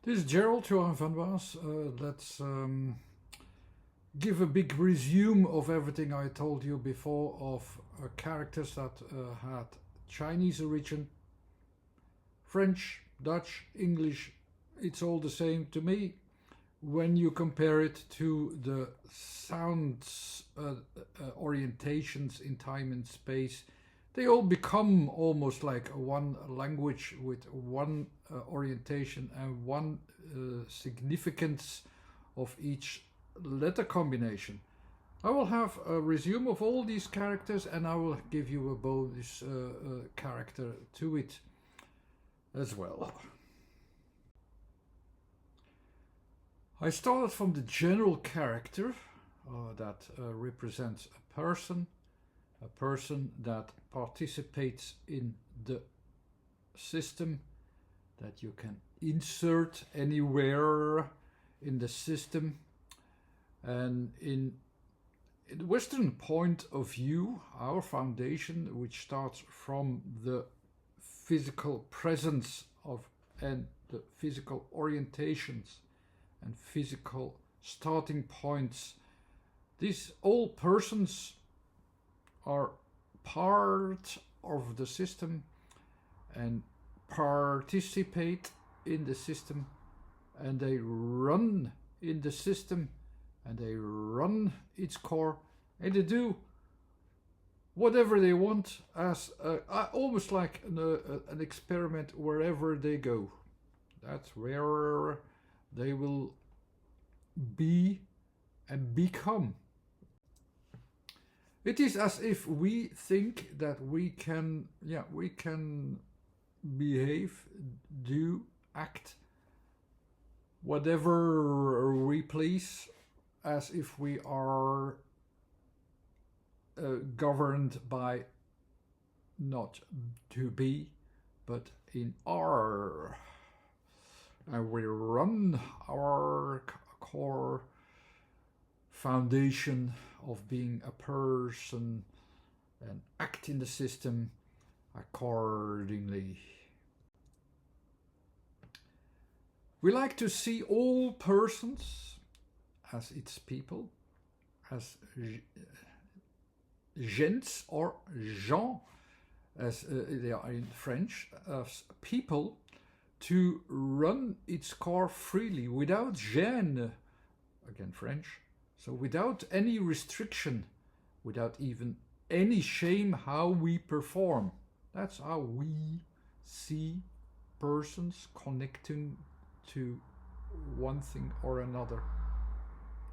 This is Gerald Johan van Waas. Let's give a big resume of everything I told you before of characters that had Chinese origin. French, Dutch, English, it's all the same to me. When you compare it to the sounds orientations in time and space, they all become almost like one language with one orientation and one significance of each letter combination. I will have a resume of all these characters and I will give you a bonus character to it as well. I started from the general character that represents a person that participates in the system, that you can insert anywhere in the system. And in the Western point of view, our foundation, which starts from the physical presence of and the physical orientations and physical starting points, these all persons are part of the system and participate in the system, and they run in the system and they run its core and they do whatever they want as almost like an experiment wherever they go. That's where they will be and become. It is as if we think that we can behave, do, act, whatever we please, as if we are governed by not to be, but in our. And we run our core foundation of being a person and act in the system accordingly. We like to see all persons as its people, as gens or gens, as they are in French, as people, to run its core freely, without gêne, again French, so without any restriction, without even any shame how we perform. That's how we see persons connecting to one thing or another,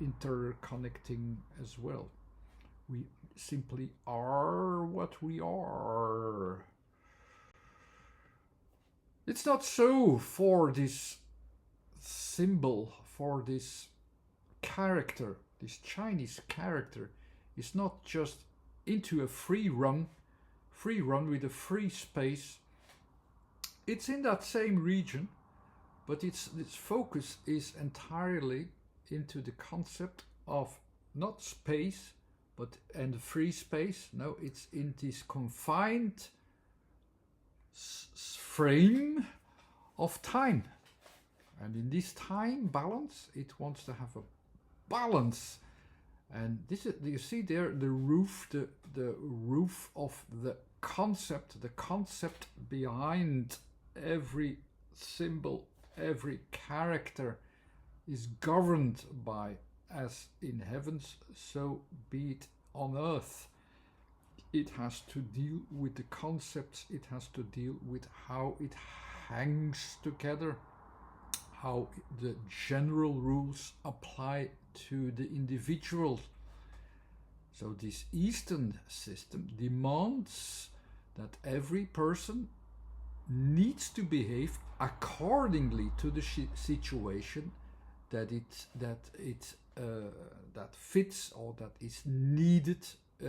interconnecting as well. We simply are what we are. It's not so for this symbol, for this character, this Chinese character. It's not just into a free run with a free space. It's in that same region, but its focus is entirely into the concept of not space, and free space. No, it's in this confined frame of time, and in this time balance it wants to have a balance. And this is, you see there, the roof of the concept behind every symbol, every character is governed by, as in heavens, so be it on earth. It has to deal with the concepts, it has to deal with how it hangs together, how the general rules apply to the individual. So this Eastern system demands that every person needs to behave accordingly to the situation that fits or that is needed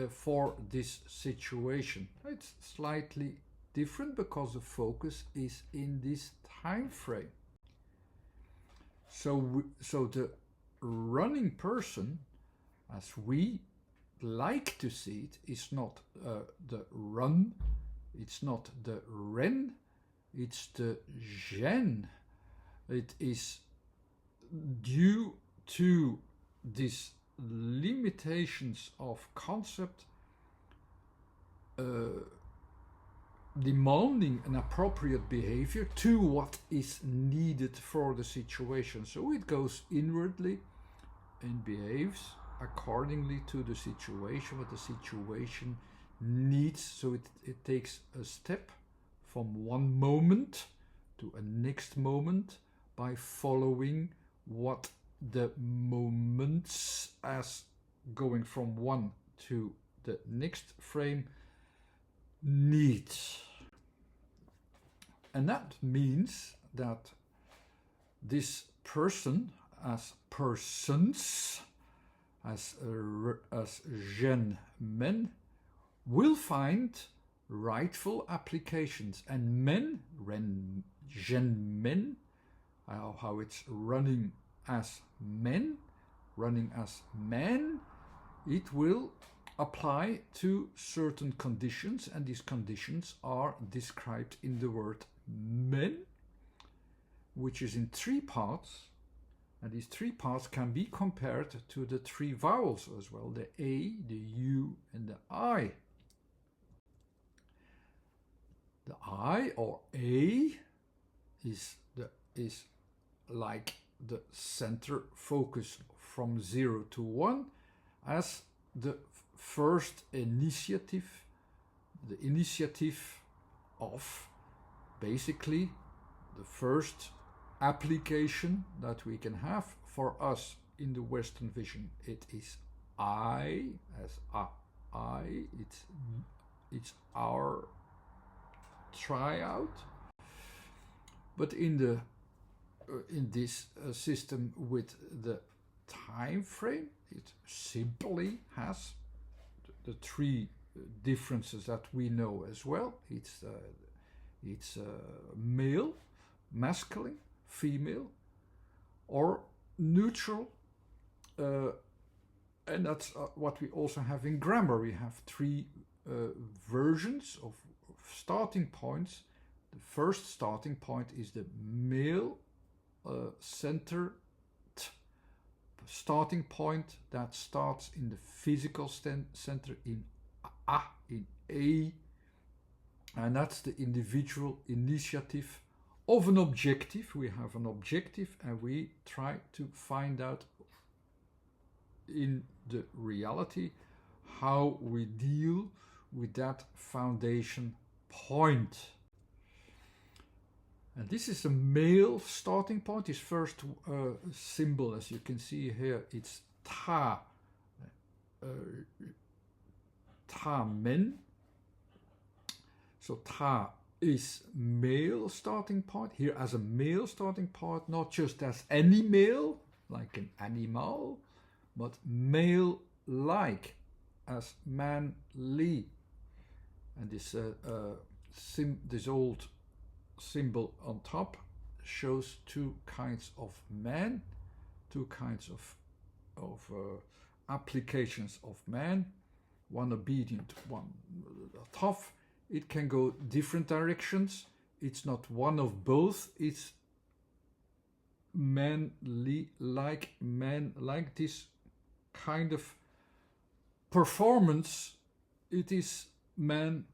for this situation. It's slightly different because the focus is in this time frame. So the running person, as we like to see it, is not the run, it's not the ren, it's the gen. It is due to these limitations of concept demanding an appropriate behavior to what is needed for the situation. So it goes inwardly and behaves accordingly to the situation, what the situation needs. So it takes a step from one moment to a next moment by following what the moments, as going from one to the next frame, needs. And that means that this person, as persons, as gen men, will find rightful applications, and men, gen men, how it's running as men, running as men, it will apply to certain conditions, and these conditions are described in the word men, which is in 3 parts, and these 3 parts can be compared to the 3 vowels as well, the A, the U, and the I. The I, or A, is like the center focus from 0 to 1 as the first initiative, the initiative of basically the first application that we can have for us in the Western vision. It is I, as I, it's our tryout. But in this system with the time frame, it simply has the 3 differences that we know as well. It's male, masculine, female, or neutral, and that's what we also have in grammar. We have 3 versions of starting points. The first starting point is the male centered starting point that starts in the physical center, in A, and that's the individual initiative of an objective. We have an objective and we try to find out in the reality how we deal with that foundation point. And this is a male starting point. His first symbol, as you can see here, it's ta, ta men. So ta is male starting point, here as a male starting point, not just as any male, like an animal, but male-like, as manly. And this this old symbol on top shows 2 kinds of men, 2 kinds of applications of man, one obedient, one tough. It can go different directions. It's not one of both. It's manly-like, man-like, this kind of performance. It is man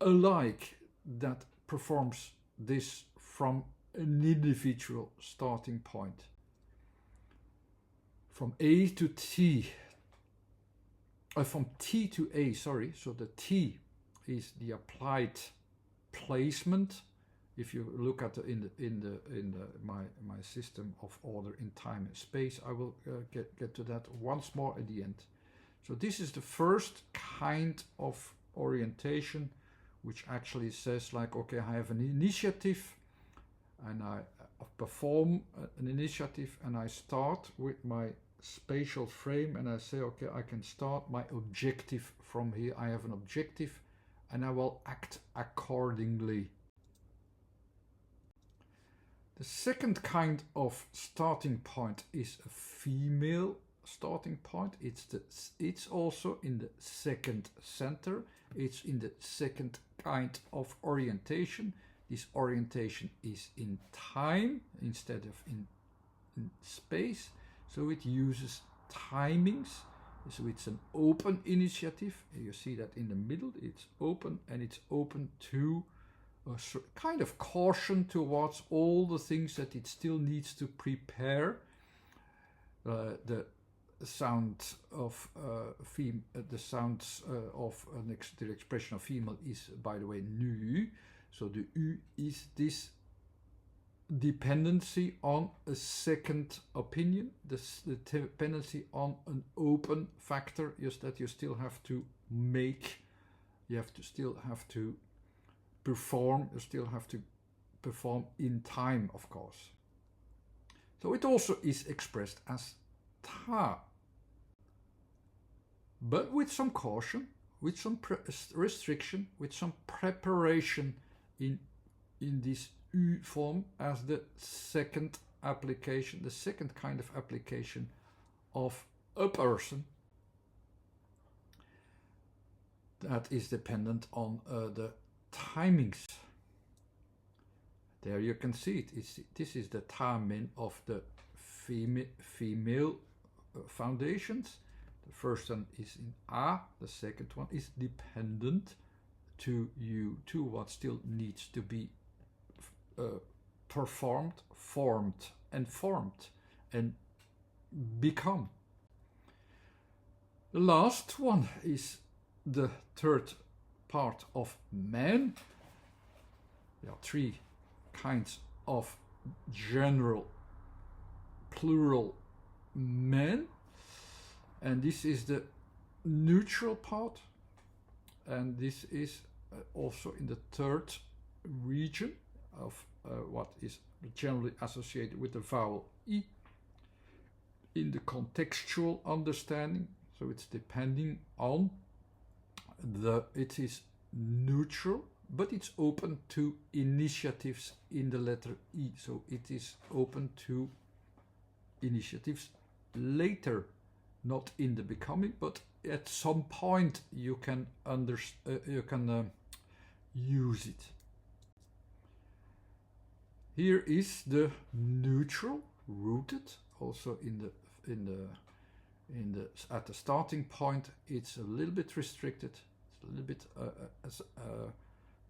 alike that performs this from an individual starting point. From A to T, from T to A, sorry. So the T is the applied placement. If you look at my system of order in time and space, I will get to that once more at the end. So this is the first kind of orientation, which actually says like, okay, I have an initiative and I perform an initiative and I start with my spatial frame and I say, okay, I can start my objective from here. I have an objective and I will act accordingly. The second kind of starting point is a female starting point. It's also in the second center. It's in the second kind of orientation. This orientation is in time instead of in space, so it uses timings. So it's an open initiative. You see that in the middle, it's open, and it's open to a kind of caution towards all the things that it still needs to prepare. The sound of the sounds of the expression of female is, by the way, nu. So the u is this dependency on a second opinion, the dependency on an open factor, is that you still have to make, still have to perform, you still have to perform in time, of course. So it also is expressed as ta, but with some caution, with some restriction, with some preparation in this u form as the second application, the second kind of application of a person that is dependent on the timings. There you can see it. This is the tamen of the female foundations. The first one is in a, the second one is dependent to you, to what still needs to be performed, formed, and become. The last one is the third part of man. There are three kinds of general plural men, and this is the neutral part, and this is also in the third region of what is generally associated with the vowel I in the contextual understanding. So it's depending on it is neutral, but it's open to initiatives in the letter I. So it is open to initiatives later, not in the becoming, but at some point you can use it. Here is the neutral, rooted, also at the starting point. It's a little bit restricted. It's a little bit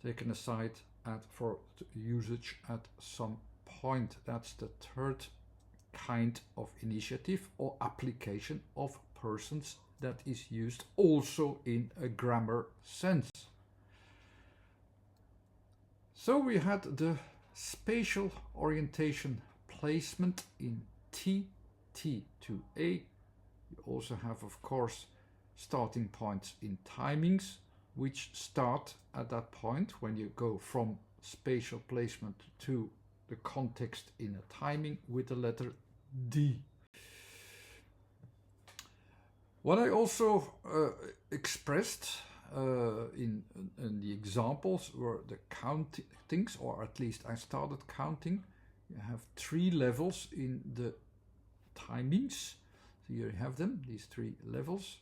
taken aside for usage at some point. That's the third kind of initiative or application of persons that is used also in a grammar sense. So we had the spatial orientation placement in T to A. You also have, of course, starting points in timings, which start at that point when you go from spatial placement to the context in a timing with the letter D. What I also expressed in the examples were the countings, or at least I started counting. You have 3 levels in the timings. So here you have them, these 3 levels.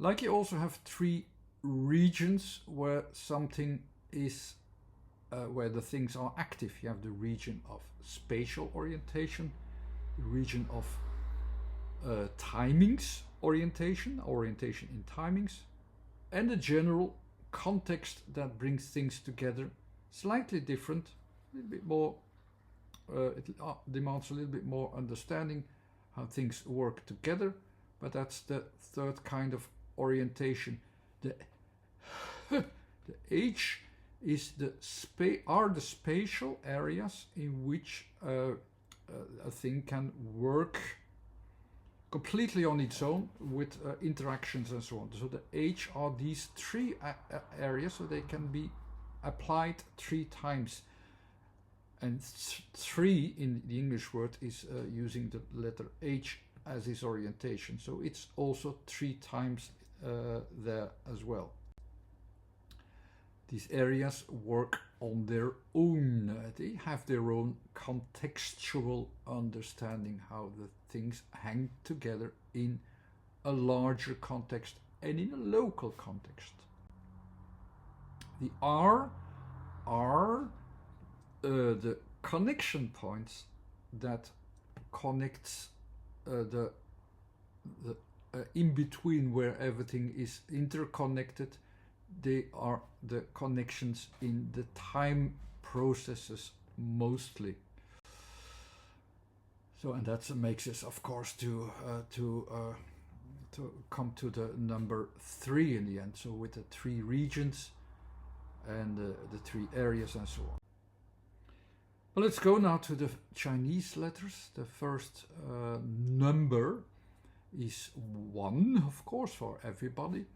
Like you also have 3 regions where something is, where the things are active. You have the region of spatial orientation, the region of timings orientation in timings, and the general context that brings things together. Slightly different, a little bit more, it demands a little bit more understanding how things work together, but that's the third kind of orientation. The H is the spatial areas in which a thing can work completely on its own with interactions and so on. So the H are these 3 areas, so they can be applied 3 times. And 3 in the English word is using the letter H as its orientation. So it's also 3 times there as well. These areas work on their own. They have their own contextual understanding how the things hang together in a larger context and in a local context. The R are the connection points that connects the in between where everything is interconnected. They are the connections in the time processes mostly. So, and that makes us, of course, to come to the number 3 in the end. So with the 3 regions and the 3 areas and so on. Well, let's go now to the Chinese letters. The first number is 1, of course, for everybody.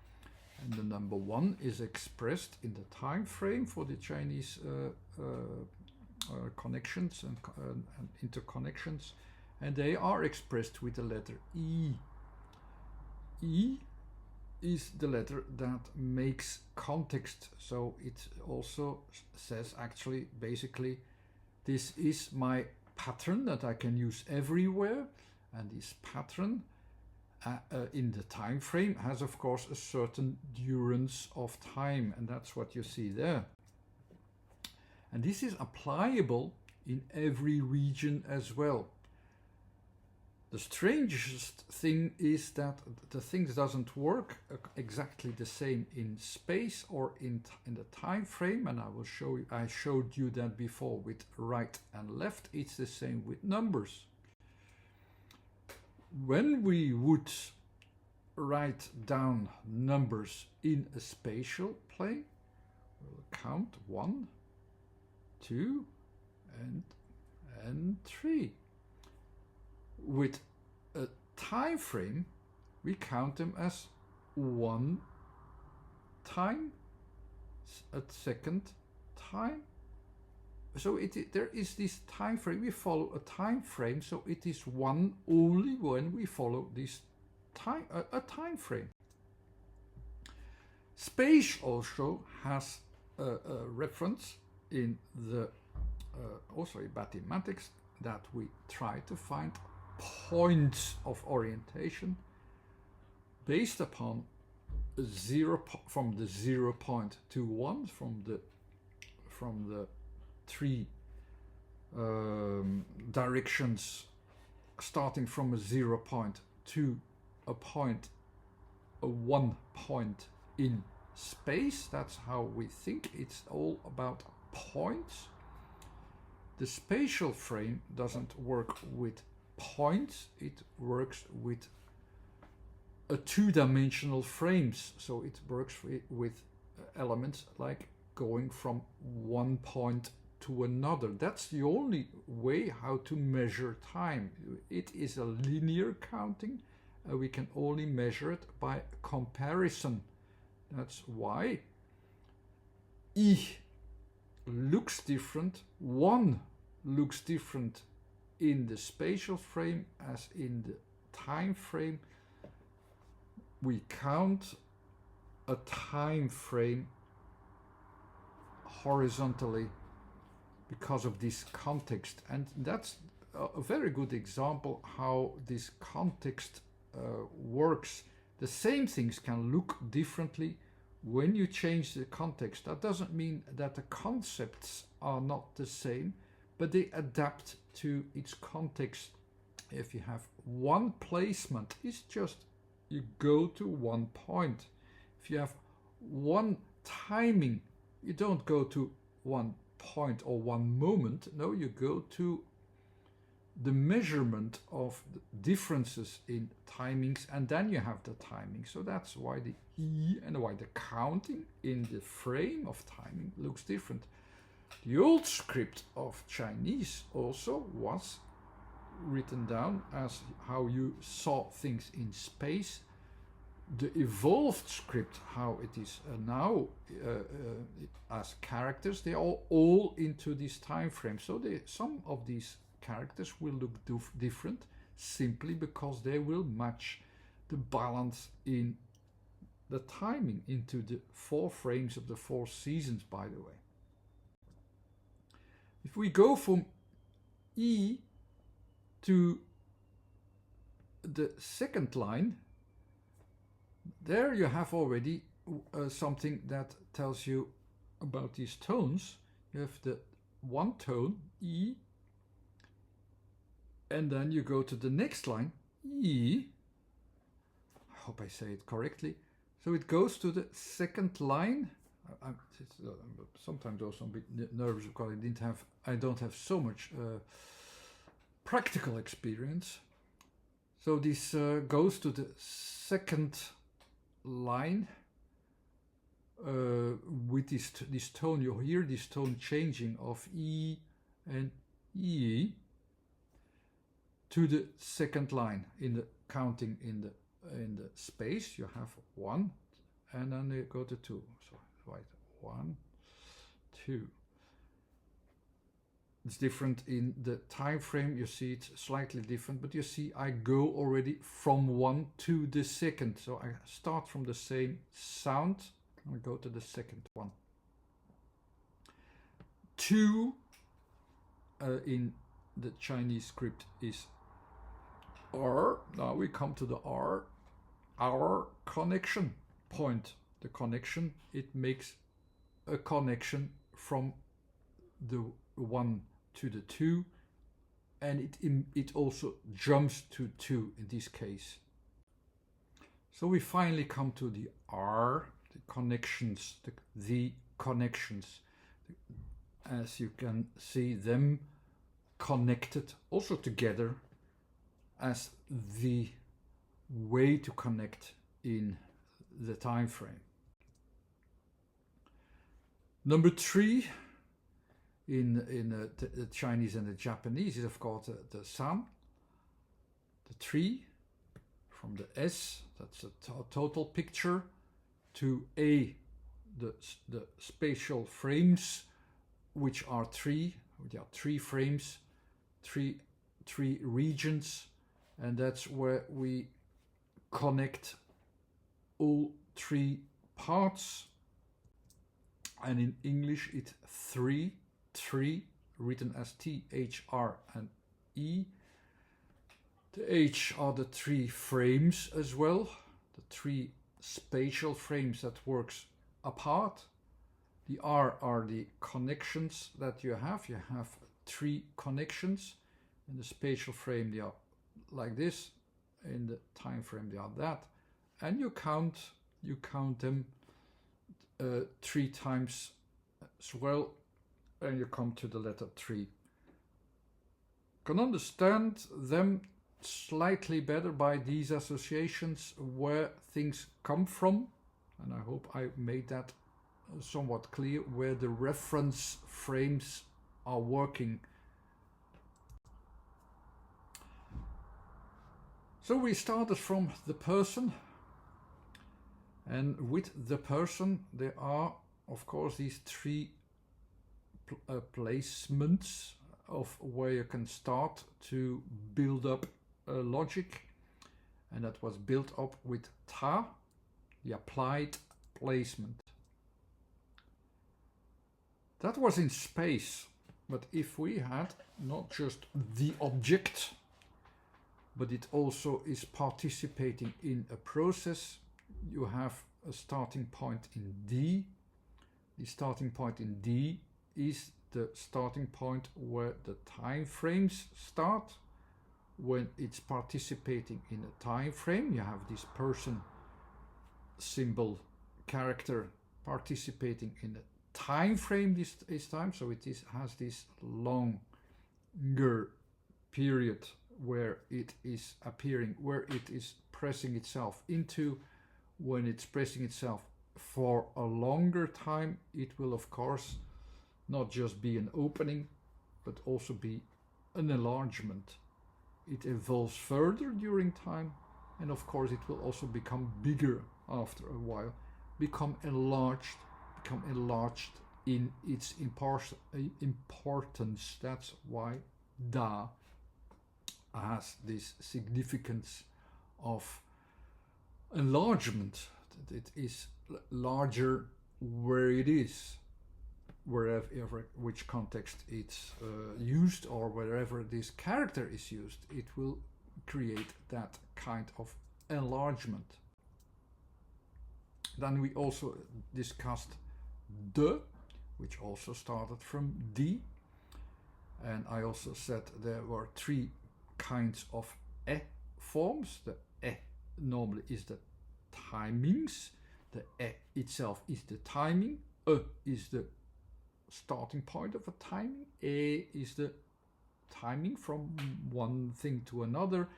And the number 1 is expressed in the time frame for the Chinese connections and interconnections. And they are expressed with the letter E. E is the letter that makes context. So it also says, actually, basically, this is my pattern that I can use everywhere. And this pattern in the time frame has, of course, a certain durance of time. And that's what you see there. And this is applicable in every region as well. The strangest thing is that the things doesn't work exactly the same in space or in the time frame, and I will show you. I showed you that before with right and left. It's the same with numbers. When we would write down numbers in a spatial plane, we'll count 1, 2, and 3. With a time frame, we count them as 1 time, a second time. So there is this time frame. We follow a time frame, so it is 1 only when we follow this time, a time frame. Space also has a reference in the also in mathematics, that we try to find points of orientation based upon from the 0 point to 1, from the 3 directions, starting from a 0 point to a point, a 1 point in space. That's how we think. It's all about points. The spatial frame doesn't work with points, it works with a 2-dimensional frames. So it works with elements like going from 1 point to another. That's the only way how to measure time. It is a linear counting. We can only measure it by comparison. That's why E looks different, 1 looks different in the spatial frame as in the time frame. We count a time frame horizontally because of this context, and that's a very good example how this context works. The same things can look differently when you change the context. That doesn't mean that the concepts are not the same, but they adapt to its context. If you have 1 placement, it's just you go to 1 point. If you have 1 timing, you don't go to 1 point or 1 moment. No, you go to the measurement of the differences in timings, and then you have the timing. So that's why the E and why the counting in the frame of timing looks different. The old script of Chinese also was written down as how you saw things in space. The evolved script, how it is now as characters, they are all into this time frame. So some of these characters will look different simply because they will match the balance in the timing into the 4 frames of the 4 seasons, by the way. If we go from E to the second line, there you have already something that tells you about these tones, you have the one tone, E, and then you go to the next line, E. I hope I say it correctly. So it goes to the second line. Sometimes also I'm a bit nervous because I don't have so much practical experience. So this goes to the second line with this tone. You hear this tone changing of E and E to the second line in the counting in the space. You have 1 and then you go to 2. So right, 1, 2. It's different in the time frame. You see it's slightly different, but you see I go already from 1 to the second. So I start from the same sound and I go to the second one. 2 in the Chinese script is R. Now we come to the R. Our connection point. The connection, it makes a connection from the 1 to the 2, and it also jumps to 2 in this case. So we finally come to the R, the connections, the connections. As you can see them connected also together as the way to connect in the time frame. Number 3 in the Chinese and the Japanese is of course the san, the 3 from the S, that's a total picture, to A, the spatial frames, which are 3. There are 3 frames, three regions, and that's where we connect all 3 parts. And in English it's 3, written as T, H, R and E. The H are the 3 frames as well, the 3 spatial frames that works apart. The R are the connections that you have. You have 3 connections. In the spatial frame they are like this, in the time frame they are that, and you count them 3 times as well, and you come to the letter 3. You can understand them slightly better by these associations where things come from, and I hope I made that somewhat clear where the reference frames are working. So we started from the person, and with the person there are of course these 3 placements of where you can start to build up a logic, and that was built up with ta, the applied placement. That was in space, but if we had not just the object, but it also is participating in a process, you have a starting point in D. The starting point in D is the starting point where the time frames start. When it's participating in a time frame, you have this person, symbol, character participating in a time frame this time, so it has this longer period where it is appearing, where it is pressing itself into. When it's pressing itself for a longer time, it will of course not just be an opening, but also be an enlargement. It evolves further during time, and of course it will also become bigger after a while, become enlarged in its importance. That's why Da has this significance of enlargement. It is larger where it is, wherever which context it's used, or wherever this character is used, it will create that kind of enlargement. Then we also discussed de. which also started from D. And I also said there were three kinds of E forms. The E normally is the timings. The E itself is the timing. E is the starting point of a timing. E is the timing from one thing to another.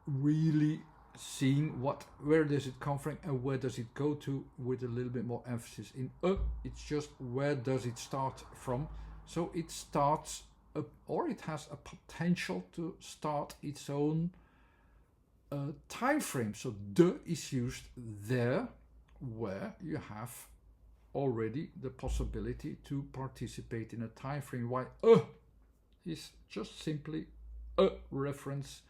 Really seeing where does it come from and where does it go to, with a little bit more emphasis. In it's just where does it start from. So it starts or it has a potential to start its own time frame. So de is used there where you have already the possibility to participate in a time frame. Why is just simply a reference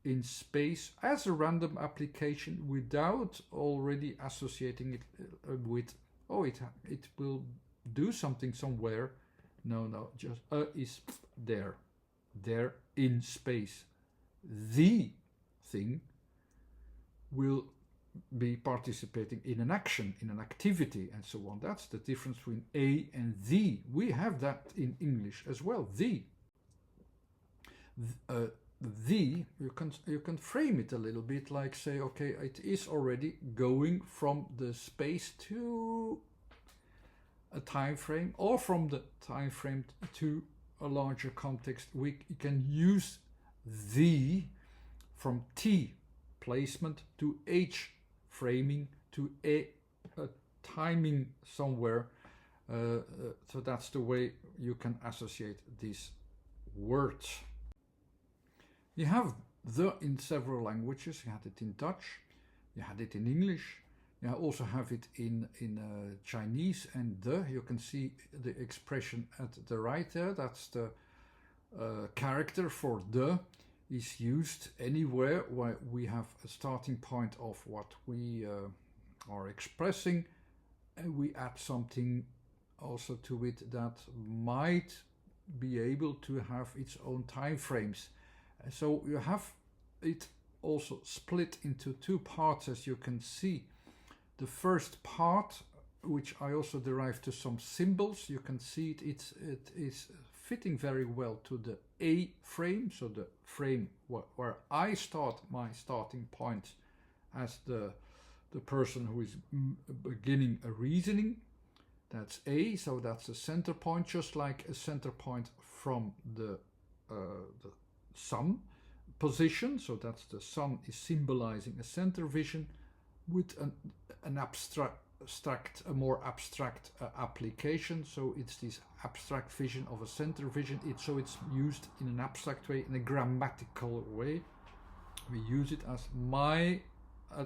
in space as a random application without already associating it with it will do something somewhere. No, just is there in space. The thing will be participating in an action, in an activity, and so on. That's the difference between a and the. We have that in English as well. The you can frame it a little bit like, say, okay, it is already going from the space to a time frame, or from the time frame to a larger context. We can use the from T placement to H framing to a timing somewhere. So that's the way you can associate these words. You have the in several languages. You had it in Dutch, you had it in English, you also have it in Chinese, and the, you can see the expression at the right there, that's the character for the, is used anywhere where we have a starting point of what we are expressing, and we add something also to it that might be able to have its own time frames. So you have it also split into two parts, as you can see. The first part, which I also derived to some symbols, you can see it is fitting very well to the A frame, so the frame where I start my starting point as the person who is beginning a reasoning. That's A, so that's a center point, just like a center point from the sun position. So that's the sun is symbolizing a center vision with an a more abstract application. So it's this abstract vision of a center vision. It's used in an abstract way, in a grammatical way. We use it as my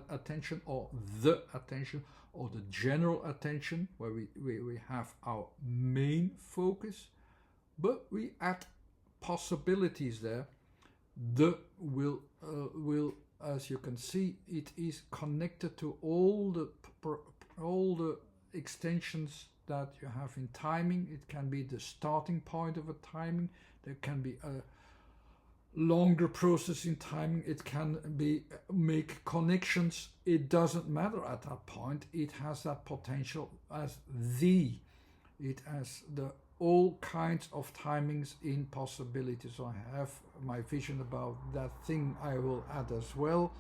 attention, or the attention, or the general attention, where we have our main focus, but we add possibilities there. The will, as you can see, it is connected to all the extensions that you have in timing. It can be the starting point of a timing. There can be a longer process in timing. It can be make connections. It doesn't matter at that point. It has that potential as the. It has the all kinds of timings in possibilities. So I have my vision about that thing I will add as well.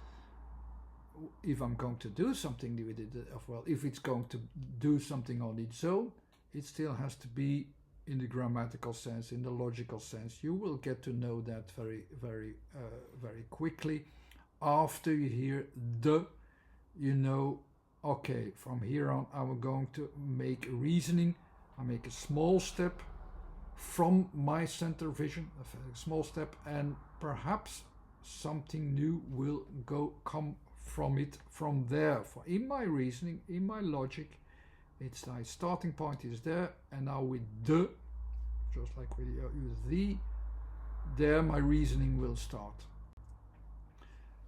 If I'm going to do something with it, well, if it's going to do something on its own, it still has to be in the grammatical sense, in the logical sense. You will get to know that very, very, very quickly. After you hear the, you know, okay, from here on I'm going to make reasoning. I make a small step from my center vision, a small step, and perhaps something new will come from it from there. For in my reasoning, in my logic, it's my starting point is there, and now with the, just like we use the, there my reasoning will start.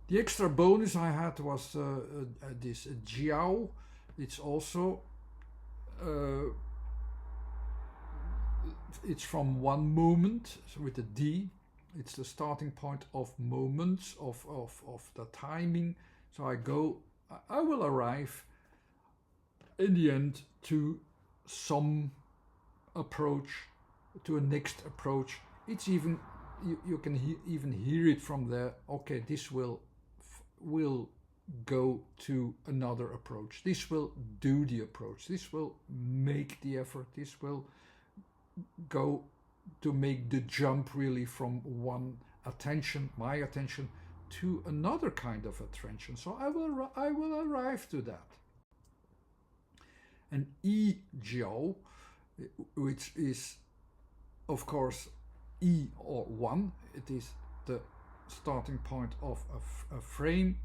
The extra bonus I had was this jiao. It's also it's from one moment, so with the D. It's the starting point of moments, of the timing. So I will arrive in the end to some approach, to a next approach. It's even, you can even hear it from there. Okay, this will go to another approach. This will do the approach. This will make the effort. This will go to make the jump really from one attention, my attention, to another kind of attention. So I will arrive to that. And E-jiao, which is of course E or 1, it is the starting point of a frame.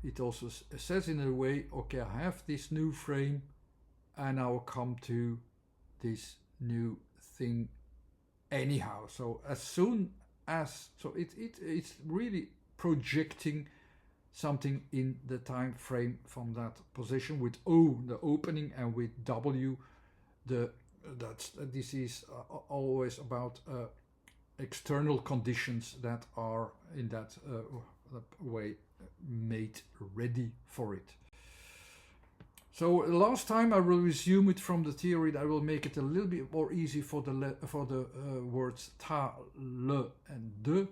It also says in a way, okay, I have this new frame and I will come to this new thing anyhow. So as soon as, so it's really projecting something in the time frame from that position, with O the opening and with W this is always about external conditions that are in that way made ready for it. So last time I will resume it from the theory. I will make it a little bit more easy for the words ta, le, and de,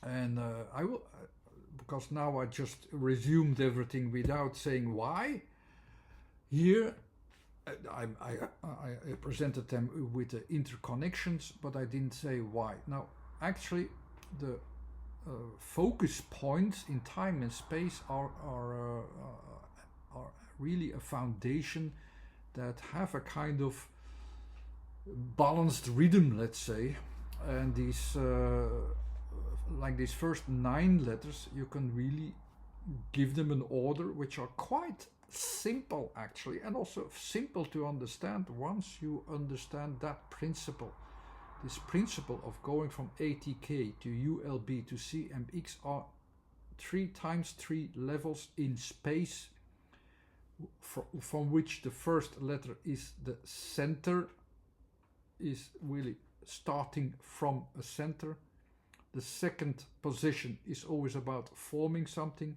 and I will, because now I just resumed everything without saying why. Here I presented them with the interconnections, but I didn't say why. Now, actually, the focus points in time and space are really a foundation that have a kind of balanced rhythm, let's say. And these, like these first 9 letters, you can really give them an order, which are quite simple actually, and also simple to understand once you understand that principle. This principle of going from ATK to ULB to CMX are 3 times 3 levels in space, from which the first letter is the center, is really starting from a center. The second position is always about forming something,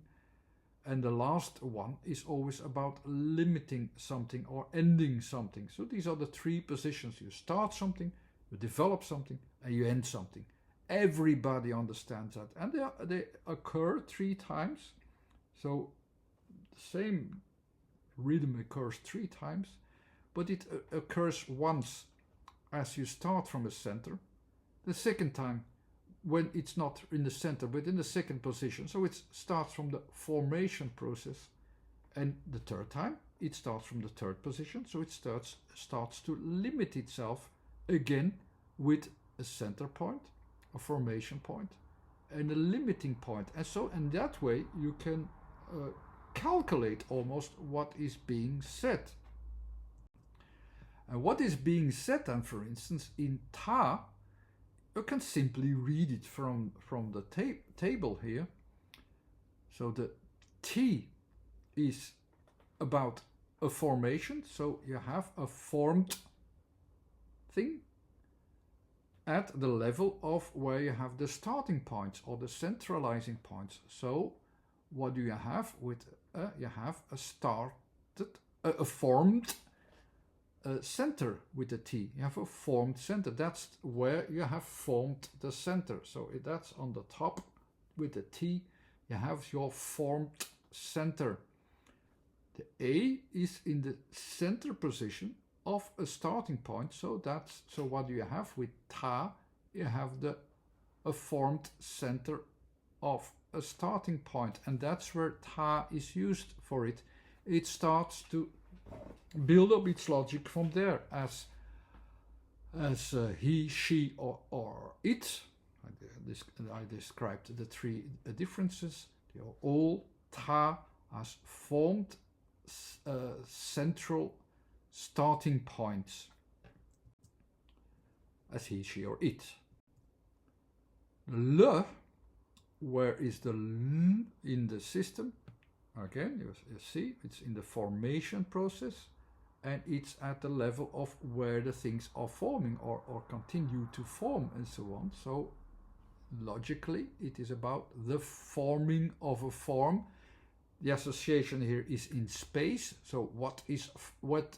and the last one is always about limiting something or ending something. So these are the 3 positions. You start something, you develop something, and you end something. Everybody understands that, and they occur 3 times. So the same rhythm occurs 3 times, but it occurs once as you start from a center. The second time when it's not in the center but in the second position, so it starts from the formation process. And the third time it starts from the third position, so it starts to limit itself again with a center point, a formation point, and a limiting point. And so in that way you can calculate almost what is being said. And what is being said then, for instance, in ta, you can simply read it from the table here. So the T is about a formation, so you have a formed thing at the level of where you have the starting points or the centralizing points. So what do you have with you have a formed center with the T. You have a formed center. That's where you have formed the center. So that's on the top with the T. You have your formed center. The A is in the center position of a starting point. So what do you have with ta? You have a formed center of a starting point, and that's where ta is used for it. It starts to build up its logic from there as he, she, or it. I described the 3 differences. They are all ta as formed central starting points as he, she, or it. Le, where is the L in the system? Again, you see, it's in the formation process, and it's at the level of where the things are forming or continue to form and so on. So logically, it is about the forming of a form The association here is in space. So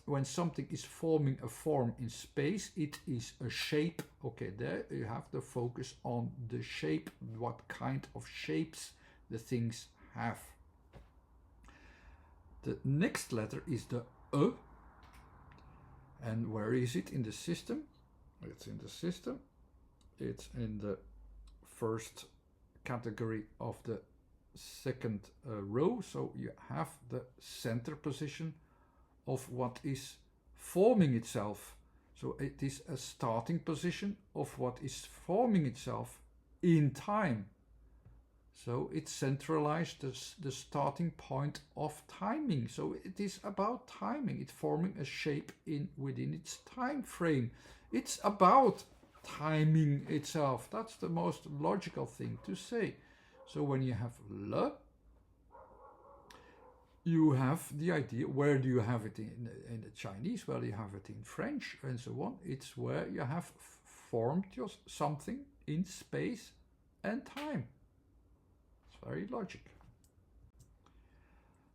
when something is forming a form in space, it is a shape. Okay, there you have the focus on the shape, what kind of shapes the things have. The next letter is the E. And where is it in the system? It's in the system. It's in the first category of the second row. So you have the center position of what is forming itself. So it is a starting position of what is forming itself in time. So it centralized the starting point of timing. So it is about timing. It's forming a shape within its time frame. It's about timing itself. That's the most logical thing to say. So when you have le, you have the idea. Where do you have it in the Chinese? Well, you have it in French and so on. It's where you have formed something in space and time. Very logic.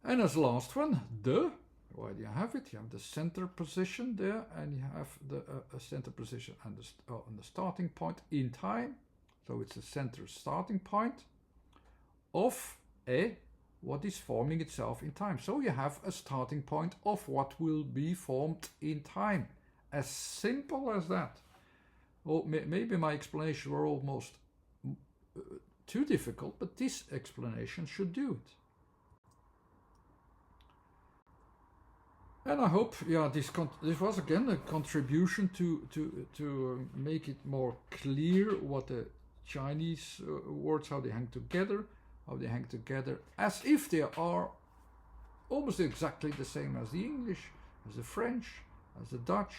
And as last one, the. Why do you have it? You have the center position there, and you have the center position and the starting point in time. So it's the center starting point of what is forming itself in time. So you have a starting point of what will be formed in time. As simple as that. Well, maybe my explanations were almost too difficult, but this explanation should do it. And I hope, this was again a contribution to make it more clear what the Chinese words, how they hang together, as if they are almost exactly the same as the English, as the French, as the Dutch.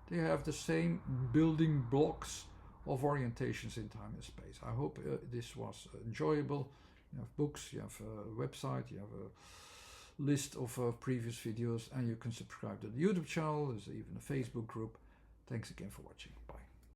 They have the same building blocks of orientations in time and space. I hope this was enjoyable. You have books, you have a website, you have a list of previous videos, and you can subscribe to the YouTube channel. There's even a Facebook group. Thanks again for watching. Bye.